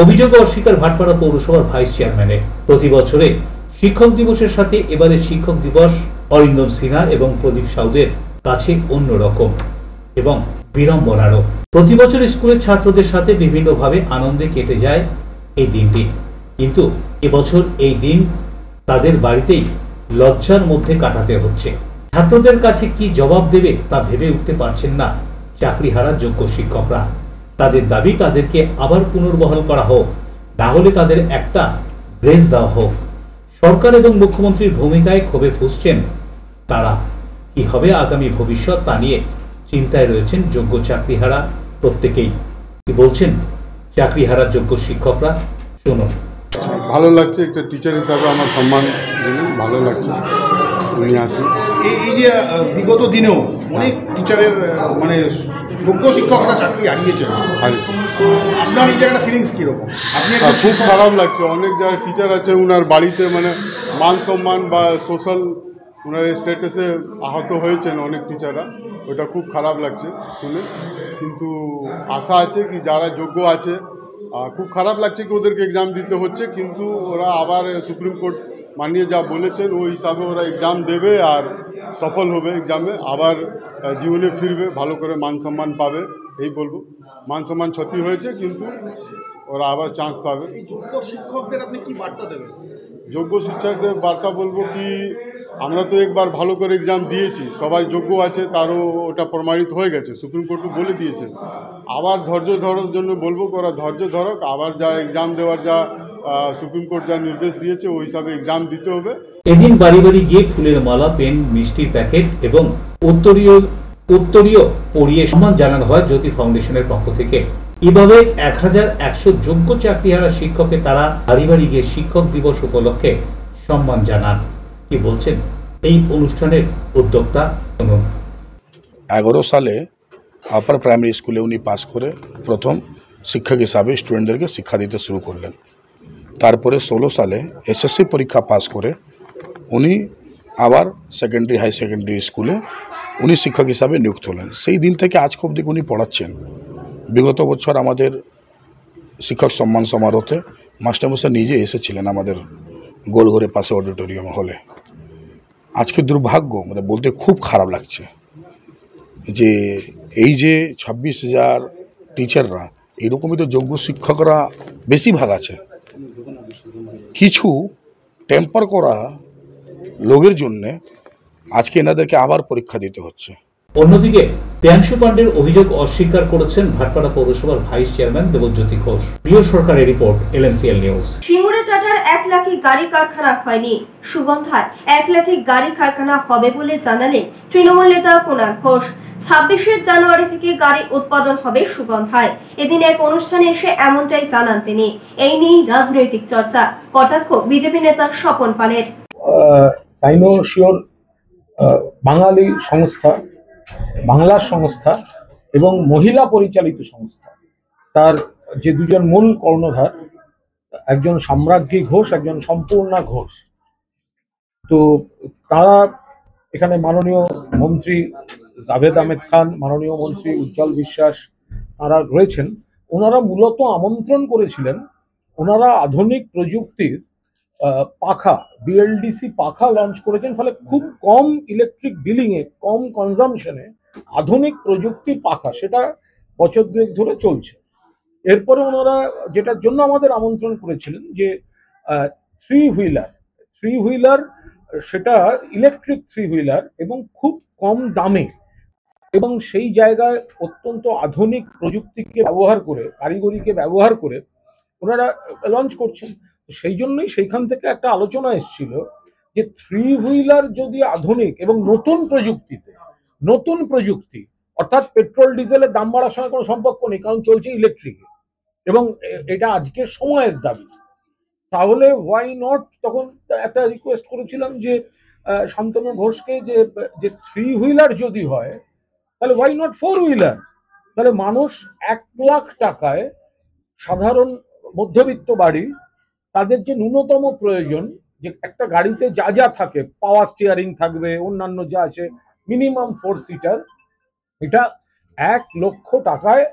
অভিযোগ অস্বীকার ভাটপাড়া পৌরসভার ভাইস চেয়ারম্যানের। প্রতি বছরে শিক্ষক দিবসের সাথে এবারে শিক্ষক দিবস অরিন্দম সিনহা এবং প্রদীপ সাউদের কাছে অন্যরকম এবং বিড়ম্বনারও। প্রতি বছর স্কুলের ছাত্রদের সাথে বিভিন্নভাবে আনন্দে কেটে যায় এই দিনটি, কিন্তু এবছর এই দিন তাদের বাড়িতেই লজ্জার মধ্যে কাটাতে হচ্ছে। ছাত্রদের কাছে কি জবাব দেবে তা ভেবে উঠতে পারছেন না চাকরিহারা যোগ্য শিক্ষকরা। তাদের দাবি, তাদেরকে আবার পুনর্বহাল করা হোক, না হলে তাদের একটা ব্রেস দেওয়া হোক। সরকার এবং মুখ্যমন্ত্রীর ভূমিকায় ক্ষোভে ফুঁসছেন তারা। কি হবে আগামী ভবিষ্যৎ তা নিয়ে চিন্তায় রয়েছেন যোগ্য চাকরিহারা প্রত্যেকেই। কি বলছেন চাকরিহারা যোগ্য শিক্ষকরা, শুনুন। ভালো লাগছে, একটা টিচার হিসাবে আমার সম্মান দিলেন, ভালো লাগছে উনি আসেন। এই যে বিগত দিনেও অনেক টিচারের মানে যোগ্য শিক্ষকরা চাকরি হারিয়েছেন, আপনার এই জায়গাটা ফিলিংস কীরকম? আপনি খুব খারাপ লাগছে। অনেক যারা টিচার আছে ওনার বাড়িতে মানে মান সম্মান বা সোশ্যাল ওনার স্ট্যাটাসে আহত হয়েছেন অনেক টিচাররা, ওটা খুব খারাপ লাগছে শুনে। কিন্তু আশা আছে কি যারা যোগ্য আছে, খুব খারাপ লাগছে কি ওদেরকে এক্সাম দিতে হচ্ছে, কিন্তু ওরা আবার সুপ্রিম কোর্ট মানিয়ে যা বলেছেন ওই হিসাবে ওরা এক্সাম দেবে আর সফল হবে এক্সামে, আবার জীবনে ফিরবে, ভালো করে মান সম্মান পাবে। এই বলবো, মান সম্মান ক্ষতি হয়েছে কিন্তু ওরা আবার চান্স পাবে। এই যোগ্য শিক্ষকদের আপনি কি বার্তা দেবেন? যোগ্য শিক্ষকদের বার্তা বলবো কি, আমরা তো একবার ভালো করে এক্সাম দিয়েছি, সবাই যোগ্য আছে, তারও ওটা প্রমাণিত হয়ে গেছে, সুপ্রিম কোর্টও বলে দিয়েছে। আবার ধৈর্য ধরার জন্য বলবো ওরা ধৈর্য ধরক, আবার যা এক্সাম দেওয়ার যা সুপ্রিম কোর্ট যা নির্দেশ দিয়েছে ওই হিসাবে এক্সাম দিতে হবে। এদিন বাড়ি বাড়ি গিয়ে ফুলের মালা, পেন, মিষ্টির প্যাকেট এবং উত্তরীয় পরিয়ে সম্মান জানানো হয় জ্যোতি ফাউন্ডেশনের পক্ষ থেকে। এভাবে 1100 যোগ্য চাকরিহারা শিক্ষককে তারা বাড়ি বাড়ি গিয়ে শিক্ষক দিবস উপলক্ষে সম্মান জানান। কি বলছেন এই অনুষ্ঠানের উদ্যোক্তা, শুনুন। 11 সালে আপার প্রাইমারি স্কুলে উনি পাস করে প্রথম শিক্ষক হিসাবে স্টুডেন্টদেরকে শিক্ষা দিতে শুরু করলেন। তারপরে 16 সালে এসএসসি পরীক্ষা পাস করে উনি আবার সেকেন্ডারি হাই সেকেন্ডারি স্কুলে উনি শিক্ষক হিসাবে নিযুক্ত হলেন। সেই দিন থেকে আজ অবধি উনি পড়াচ্ছেন। বিগত বছর আমাদের শিক্ষক সম্মান সমারোহে মাস্টারমশাই নিজে এসেছিলেন আমাদের গোলঘরে পাশে অডিটোরিয়াম হলে। আজকে দুর্ভাগ্য মানে বলতে খুব খারাপ লাগছে যে এই যে 26,000 টিচাররা, এরকমই তো যোগ্য শিক্ষকরা বেশিরভাগ আছে, কিছু টেম্পার করা লোকের জন্যে আজকে এনাদেরকে আবার পরীক্ষা দিতে হচ্ছে। অন্যদিকে প্রিয়াংশু পান্ডের অভিযোগ অস্বীকার করেছেন ভাটপাড়া পৌরসভার ভাইস চেয়ারম্যান দেবজ্যোতি ঘোষ। প্রিয় সরকারের রিপোর্ট, LMCL নিউজ। সিঙ্গুরে টাটার 1 লাখি গাড়ি কারখানা হয়নি, সুগন্ধায় 1 লাখি গাড়ি কারখানা হবে বলে জানালেন তৃণমূল নেতা কুণাল ঘোষ। 26 জানুয়ারি থেকে গাড়ি উৎপাদন হবে সুগন্ধায়। এদিন এক অনুষ্ঠানে এসে এমনটাই জানান তিনি। এই নিয়ে রাজনৈতিক চর্চা, কটাক্ষ বিজেপি নেতা স্বপন পালের। সাইনোশিওর বাঙালি সংস্থা, বাংলার সংস্থা এবং মহিলা পরিচালিত সংস্থা, তার যে দুজন মূল কর্ণধার, একজন সাম্রাজ্ঞী ঘোষ, একজন সম্পূর্ণা ঘোষ। তো তারা এখানে মাননীয় মন্ত্রী জাভেদ আহমেদ খান, মাননীয় মন্ত্রী উজ্জ্বল বিশ্বাস তারা রয়েছেন। ওনারা মূলত আমন্ত্রণ করেছিলেন, ওনারা আধুনিক প্রযুক্তির পাখা, বিএলডিসি পাখা লঞ্চ করেছেন, ফলে খুব কম ইলেকট্রিক বিলিংয়ে, কম কনজামশনে আধুনিক প্রযুক্তির পাখা, সেটা বছর দুয়েক ধরে চলছে। এরপরে ওনারা যেটার জন্য আমাদের আমন্ত্রণ করেছিলেন যে থ্রি হুইলার, সেটা ইলেকট্রিক থ্রি হুইলার এবং খুব কম দামে এবং সেই জায়গায় অত্যন্ত আধুনিক প্রযুক্তিকে ব্যবহার করে, কারিগরিকে ব্যবহার করে ওনারা লঞ্চ করছেন। সেই জন্যই সেইখান থেকে একটা আলোচনা এসেছিল যে থ্রি হুইলার যদি আধুনিক এবং নতুন প্রযুক্তি, অর্থাৎ পেট্রোল ডিজেলের দাম বাড়ার সঙ্গে কোনো সম্পর্ক নেই, কারণ চলছে ইলেকট্রিকে এবং এটা আজকের সময়ের দাবি, তাহলে ওয়াই নট। তখন একটা রিকোয়েস্ট করেছিলাম যে শান্তনু ঘোষকে যে থ্রি হুইলার যদি হয় তাহলে ওয়াই নট ফোর হুইলার। তাহলে মানুষ 1 লাখ টাকায়, সাধারণ মধ্যবিত্ত বাড়ি, তাদের যে ন্যূনতম প্রয়োজন, যে একটা গাড়িতে যা যা থাকে, পাওয়ার স্টিয়ারিং থাকবে, অন্যান্য যা আছে, মিনিমাম 4 সিটার, এটা 1 লক্ষ টাকায়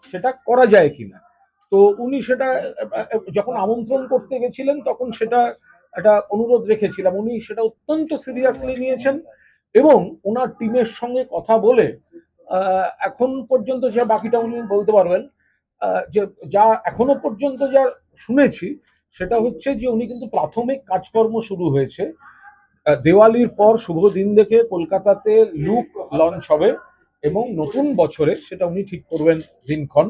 সেটা করা যায় কিনা। তো উনি সেটা যখন আমন্ত্রণ করতে গেছিলেন তখন সেটা একটা অনুরোধ রেখেছিলাম, উনি সেটা অত্যন্ত সিরিয়াসলি নিয়েছেন এবং ওনার টিমের সঙ্গে কথা বলে এখন পর্যন্ত, যা বাকিটা উনি বলতে পারবেন, যে যা এখনো পর্যন্ত যা শুনেছি সেটা হচ্ছে যে উনি কিন্তু প্রাথমিক কাজকর্ম শুরু হয়েছে। দেওয়ালির পর শুভ দিন দেখে কলকাতাতে লুক লঞ্চ হবে এবং নতুন বছরে, সেটা উনি ঠিক করবেন দিনক্ষণ,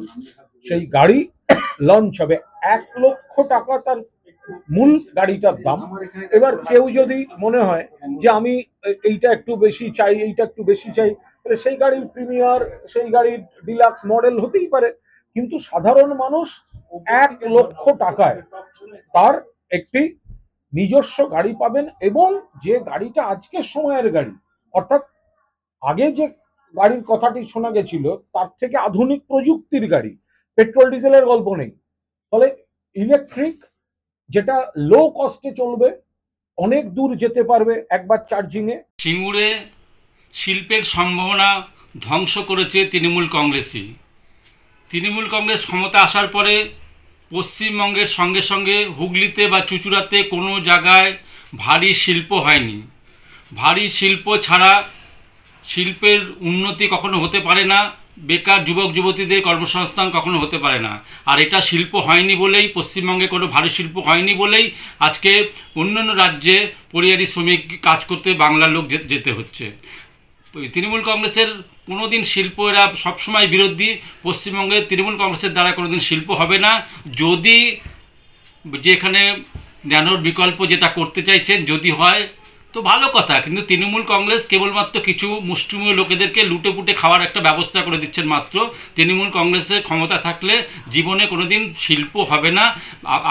সেই গাড়ি লঞ্চ হবে। 1 লক্ষ টাকা তার মূল গাড়িটার দাম। এবার কেউ যদি মনে হয় যে আমি এইটা একটু বেশি চাই, এইটা একটু বেশি চাই, তাহলে সেই গাড়ির প্রিমিয়ার, সেই গাড়ির ডিলাক্স মডেল হতেই পারে, কিন্তু সাধারণ মানুষ 1 লক্ষ টাকায় তার একটি নিজস্ব গাড়ি পাবেন এবং যে গাড়িটা আজকের সময়ের গাড়ি, অর্থাৎ আগে যে গাড়ির কথাটি শোনা গেছিল তার থেকে আধুনিক প্রযুক্তির গাড়ি, পেট্রোল ডিজেলের গল্প নেই। ফলে ইলেকট্রিক, যেটা লো কস্টে চলবে, অনেক দূর যেতে পারবে একবার চার্জিংয়ে। সিঙ্গুরে শিল্পের সম্ভাবনা ধ্বংস করেছে তৃণমূল কংগ্রেসই। তৃণমূল কংগ্রেস ক্ষমতা আসার পরে পশ্চিমবঙ্গের সঙ্গে সঙ্গে হুগলিতে বা চুঁচুড়াতে কোনো জায়গায় ভারী শিল্প হয়নি। ভারী শিল্প ছাড়া শিল্পের উন্নতি কখনো হতে পারে না, বেকার যুবক যুবতীদের কর্মসংস্থান কখনো হতে পারে না। আর এটা শিল্প হয়নি বলেই, পশ্চিমবঙ্গে কোনো ভারী শিল্প হয়নি বলেই আজকে অন্যান্য রাজ্যে পরিযায়ী শ্রমিক কাজ করতে বাংলার লোক যেতে হচ্ছে। তৃণমূল কংগ্রেসের কোনোদিন শিল্প, এরা সবসময় বিরোধী। পশ্চিমবঙ্গে তৃণমূল কংগ্রেসের দ্বারা কোনোদিন শিল্প হবে না। যদি যেখানে ন্যানোর বিকল্প যেটা করতে চাইছেন যদি হয় তো ভালো কথা, কিন্তু তৃণমূল কংগ্রেস কেবলমাত্র কিছু মুষ্টিমেয় লোকেদেরকে লুটে পুটে খাওয়ার একটা ব্যবস্থা করে দিচ্ছেন মাত্র। তৃণমূল কংগ্রেসের ক্ষমতা থাকলে জীবনে কোনোদিন শিল্প হবে না।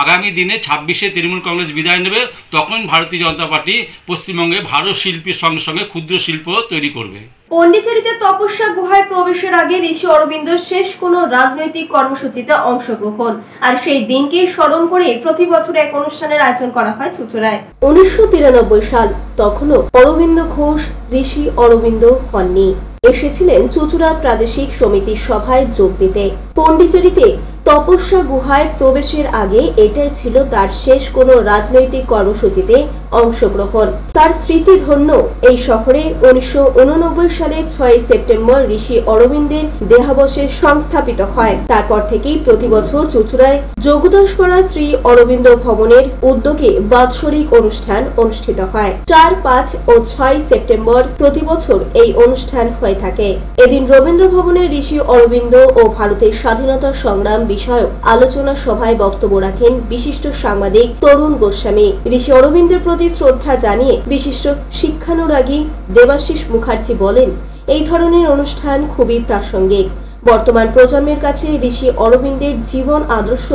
আগামী দিনে 26-এ তৃণমূল কংগ্রেস বিদায় নেবে, তখন ভারতীয় জনতা পার্টি পশ্চিমবঙ্গে ভারত শিল্পের সঙ্গে সঙ্গে ক্ষুদ্র শিল্প তৈরি করবে। পন্ডিচেরিতে তপস্যা গুহায় প্রবেশের আগে ঋষি অরবিন্দ শেষ কোনো রাজনৈতিক কর্মসূচিতে অংশগ্রহণ, আর সেই দিনকে স্মরণ করে প্রতি বছর এক অনুষ্ঠানের আয়োজন করা হয় চুঁচুড়ায়। 1993 সাল, তখনও অরবিন্দ ঘোষ ঋষি অরবিন্দ হননি। এসেছিলেন চুঁচুড়া প্রাদেশিক সমিতির সভায় যোগ দিতে। পন্ডিচেরিতে তপস্যা গুহায় প্রবেশের আগে এটাই ছিল তার শেষ কোনো রাজনৈতিক কর্মসূচিতে অংশগ্রহণ। তার স্মৃতিধন্য এই শহরে 1989 সালে 6 সেপ্টেম্বর ঋষি অরবিন্দের দেহাবশেষ সংস্থাপিত হয়। তারপর থেকেই প্রতি বছর চুঁচুড়ায় যোগদাসপাড়া শ্রী অরবিন্দ ভবনের উদ্যোগে বাৎসরিক অনুষ্ঠান অনুষ্ঠিত হয়। 4, 5 ও 6 সেপ্টেম্বর প্রতি বছর এই অনুষ্ঠান হয়ে থাকে। এদিন রবীন্দ্র ভবনে ঋষি অরবিন্দ ও ভারতের স্বাধীনতা সংগ্রাম বিষয়ক আলোচনা সভায় বক্তব্য রাখেন বিশিষ্ট সাংবাদিক তরুণ গোস্বামী। ঋষি অরবিন্দের প্রতি শ্রদ্ধা জানিয়ে বিশিষ্ট শিক্ষানুরাগী দেবাশিস মুখার্জি বলেন, এই ধরনের অনুষ্ঠান খুবই প্রাসঙ্গিক। বর্তমান প্রজন্মের কাছে ঋষি অরবিন্দের জীবন আদর্শ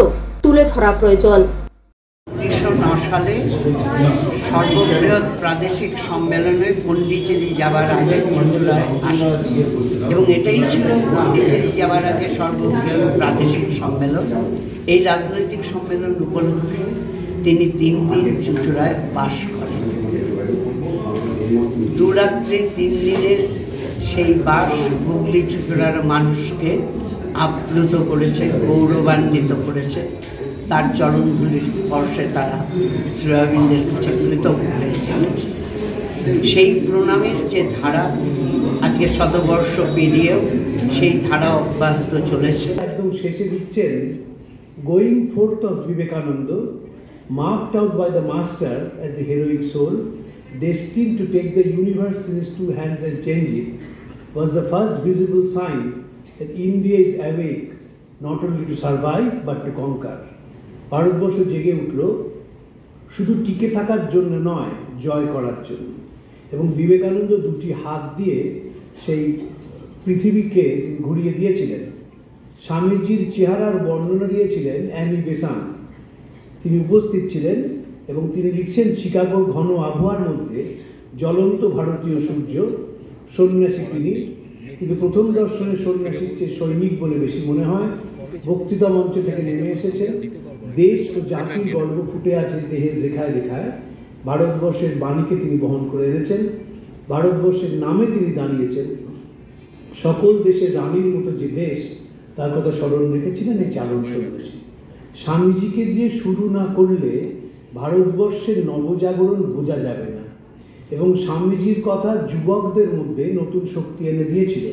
তুলে ধরা প্রয়োজন। 1909 সালে সর্ববৃহৎ প্রাদেশিক সম্মেলনে পন্ডিচেরি যাবার আগে চুঁচুড়ায় আসে এবং এটাই ছিল পন্ডিচেরি যাবার আগে সর্ববৃহৎ প্রাদেশিক সম্মেলন। এই রাজনৈতিক সম্মেলন উপলক্ষে তিনি 3 দিন চুঁচুড়ায় বাস করেন। দুরাত্রি 3 দিনের সেই বাস হুগলি চুঁচুড়ার মানুষকে আপ্লুত করেছে, গৌরবান্বিত করেছে। তার চরণধুলির স্পর্শে তারা শ্রেয়াবিন্দের কাছে কৃতজ্ঞ হয়ে চলেছে। সেই প্রণামের যে ধারা আজকে শতবর্ষ পেরিয়েও সেই ধারা অব্যাহত চলেছে। একদম শেষে দিচ্ছেন, going fourth of Vivekananda, marked out by the master as the heroic soul, destined to take the universe in his 2 hands and change it, was the first visible sign that India is awake not only to survive but to conquer. Bharatvarsha জেগে উঠল শুধু টিকে থাকার জন্য নয়, জয় করার জন্য। এবং বিবেকানন্দ 2টি হাত দিয়ে সেই পৃথিবীকে তিনি ঘুরিয়ে দিয়েছিলেন। স্বামীজির চেহারার বর্ণনা দিয়েছিলেন অ্যানি বেসান্ট। তিনি উপস্থিত ছিলেন এবং তিনি লিখছেন, শিকাগোর ঘন আবহাওয়ার মধ্যে জ্বলন্ত ভারতীয় সূর্য, সন্ন্যাসী তিনি, কিন্তু প্রথম দর্শনে সন্ন্যাসীর চেয়ে সৈনিক বলে বেশি মনে হয়। বক্তৃতা মঞ্চ থেকে নেমে এসেছেন, দেশ ও জাতির গর্ব ফুটে আছে দেহের রেখায় রেখায়। ভারতবর্ষের বাণীকে তিনি বহন করে এনেছেন, ভারতবর্ষের নামে তিনি দাঁড়িয়েছেন। সকল দেশের রানীর মতো যে দেশ, তার কথা স্মরণ রেখেছিলেন এই চারণ সন্ন্যাসী। স্বামীজিকে দিয়ে শুরু না করলে ভারতবর্ষের নবজাগরণ বোঝা যাবে না। এবং স্বামীজির কথা যুবকদের মধ্যে নতুন শক্তি এনে দিয়েছিল।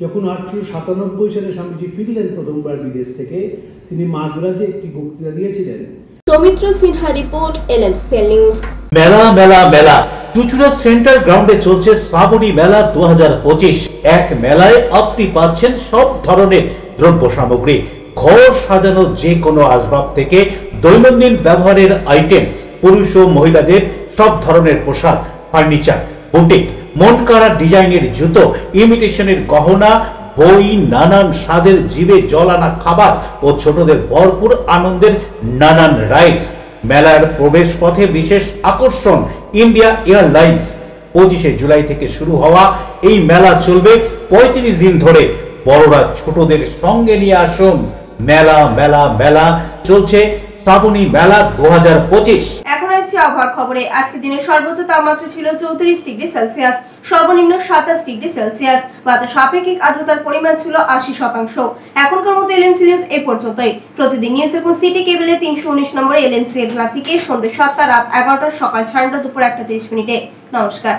যখন 1897 সালে স্বামীজি ফিরলেন প্রথমবার বিদেশ থেকে, তিনি মাদ্রাজে একটি বক্তৃতা দিয়েছিলেন। Soumitra Sinha report, LMCL news. মেলা মেলা মেলা চুঁচুড়া সেন্টার গ্রাউন্ডে চলছে শ্রাবণী মেলা 2025। এক মেলায় আপনি পাচ্ছেন সব ধরনের দ্রব্য সামগ্রী, ঘর সাজানো যে কোনো আসবাব থেকে দৈনন্দিন ব্যবহারের আইটেম, পুরুষ ও মহিলাদের সব ধরনের পোশাক, ফার্নিচার, বুটিক, মন কাড়া ডিজাইনের জুতো, ইমিটেশনের গহনা, বই, নানান স্বাদের জিভে জল আনা খাবার ও ছোটদের ভরপুর আনন্দের নানান রাইডস। মেলার প্রবেশ পথে বিশেষ আকর্ষণ ইন্ডিয়া এয়ারলাইন্স। 25 জুলাই থেকে শুরু হওয়া এই মেলা চলবে 35 দিন ধরে। বড়রা ছোটদের সঙ্গে নিয়ে আসুন। মেলা মেলা মেলা চলছে শ্রাবণী মেলা 2025। এখন আসছে আবহাওয়ার খবরে। আজকে দিনের সর্বোচ্চ তাপমাত্রা ছিল 34 ডিগ্রি সেলসিয়াস, সর্বনিম্ন 27 ডিগ্রি সেলসিয়াস। বাতাস আপেক্ষিক আর্দ্রতার পরিমাণ ছিল 80%। এখনকার মতো LMC নিউজ এই পর্যন্তই। প্রতিদিন নিউজ এবং সিটি কেবলে 319 নম্বরে LMC ক্লাসিকে সন্ধ্যে 7টা, রাত 11টা, সকাল 9টা, দুপুর 1টা 30 মিনিটে। নমস্কার।